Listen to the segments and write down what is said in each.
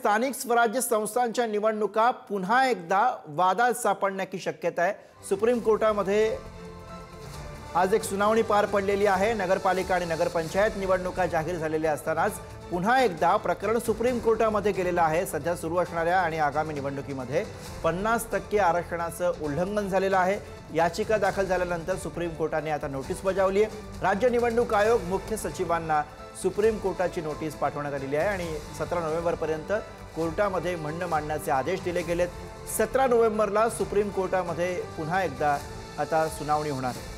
स्थानिक स्वराज्य संस्थांच्या निवडणुका पुन्हा एकदा वादात सापडण्याची शक्यता आहे। सुप्रीम कोर्टामध्ये आज एक सुनावणी पार पडलेली आहे। नगरपालिका आणि नगरपंचायत निवडणुका जाहीर झालेल्या असतानाच पुन्हा एकदा प्रकरण सुप्रीम कोर्टामध्ये गेलेलं आहे। सध्या सुरू असणाऱ्या आणि आगामी निवडणुकीमध्ये 50% आरक्षणाचं उल्लंघन झालेलं आहे। याचिका दाखल झाल्यानंतर सुप्रीम कोर्टाने आता नोटीस बजावली आहे। राज्य निवडणूक आयोग मुख्य सचिवांना सुप्रीम कोर्टाची नोटीस पाठवण्यात आलेली आहे आणि 17 नोव्हेंबरपर्यंत कोर्टामध्ये म्हणणं मांडण्याचे आदेश दिले गेलेत। 17 नोव्हेंबरला सुप्रीम कोर्टामध्ये पुन्हा एकदा आता सुनावणी होणार आहे।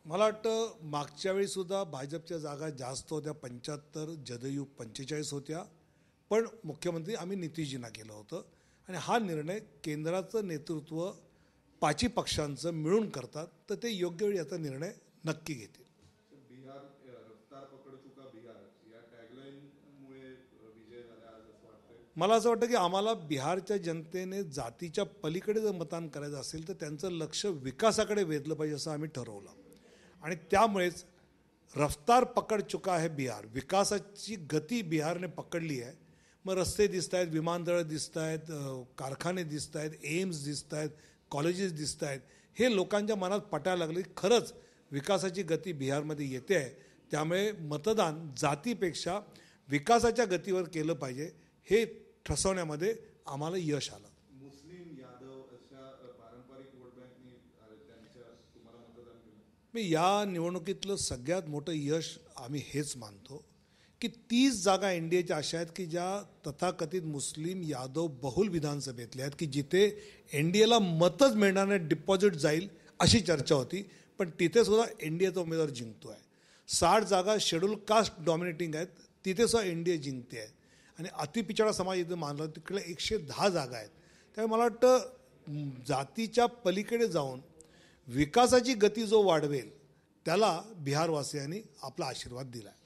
मला वाटतं मागच्या वेळी सुद्धा भाजपच्या जागा जास्त होत्या, 75, जदयू 45 होत्या, पण मुख्यमंत्री आम्ही नितीशजींना केलं होतं आणि हा निर्णय केंद्राचं नेतृत्व 5 पक्षांचं मिळून करतात, तर ते योग्य वेळी याचा निर्णय नक्की घेतील। बिहार रफ्तार पकड चुका बिहार या टॅगलाईनमुळे विजय झाला असं वाटतंय। मला असं वाटतं की आम्हाला बिहारच्या जनतेने जातीच्या पलीकडे जर मतदान करायचं असेल तर त्यांचं लक्ष विकासाकडे वेधलं पाहिजे असं आम्ही ठरवलं आणि त्यामुळेच रफ्तार पकड चुका आहे बिहार। विकासाची गती बिहारने पकडली आहे। मग रस्ते दिसत आहेत, विमानतळं दिसत आहेत, कारखाने दिसत आहेत, एम्स दिसत आहेत, कॉलेजेस दिसत आहेत। हे लोकांच्या मनात पटायला लागले की खरंच विकासाची गती बिहारमध्ये येते आहे। त्यामुळे मतदान जातीपेक्षा विकासाच्या गतीवर केलं पाहिजे हे ठसवण्यामध्ये आम्हाला यश आलं। मुस्लिम यादव अशा पारंपरिक वोट बँकनी त्यांच्या तुम्हाला मतदान केलं। मी या निवडणुकीतलं सगळ्यात मोठं यश आम्ही हेच मानतो की 30 जागा एनडीएच्या अशा आहेत की ज्या तथाकथित मुस्लिम यादव बहुल विधानसभेतल्या आहेत की जिथे एनडीएला मतच मिळणार नाही, डिपॉझिट जाईल अशी चर्चा होती, पण तिथे सुद्धा एनडीएचा उमेदवार जिंकतो आहे। 60 जागा शेड्यूल कास्ट डॉमिनेटिंग आहेत, तिथे सुद्धा एनडीए जिंकते आहे आणि अतिपिछाडा समाज इथं मानला तिकडे 110 जागा आहेत। त्यामुळे मला वाटतं जातीच्या पलीकडे जाऊन विकासाची गती जो वाढवेल त्याला बिहारवासियांनी आपला आशीर्वाद दिला आहे।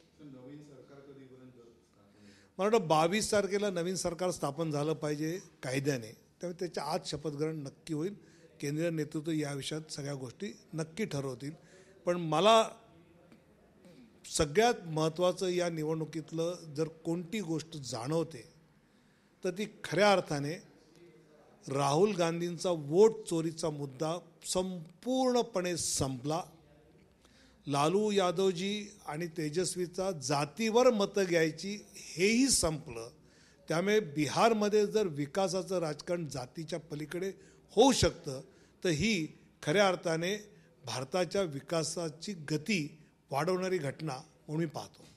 मला वाटतं 22 तारखेला नवीन सरकार स्थापन झालं पाहिजे कायद्याने, त्यामुळे त्याच्या आज शपथग्रहण नक्की होईल। केंद्रीय नेतृत्व या विषयात सगळ्या गोष्टी नक्की ठरवतील, पण मला सगळ्यात महत्त्वाचं या निवडणुकीतलं जर कोणती गोष्ट जाणवते तर ती खऱ्या अर्थाने राहुल गांधींचा वोट चोरीचा मुद्दा संपूर्णपणे संपला। लालू यादवजी आणि तेजस्वीचा जातीवर मतं घ्यायची हेही संपलं। त्यामुळे बिहारमध्ये जर विकासाचं राजकारण जातीच्या पलीकडे होऊ शकतं तर ही खऱ्या अर्थाने भारताच्या विकासाची गती वाढवणारी घटना म्हणून मी पाहतो।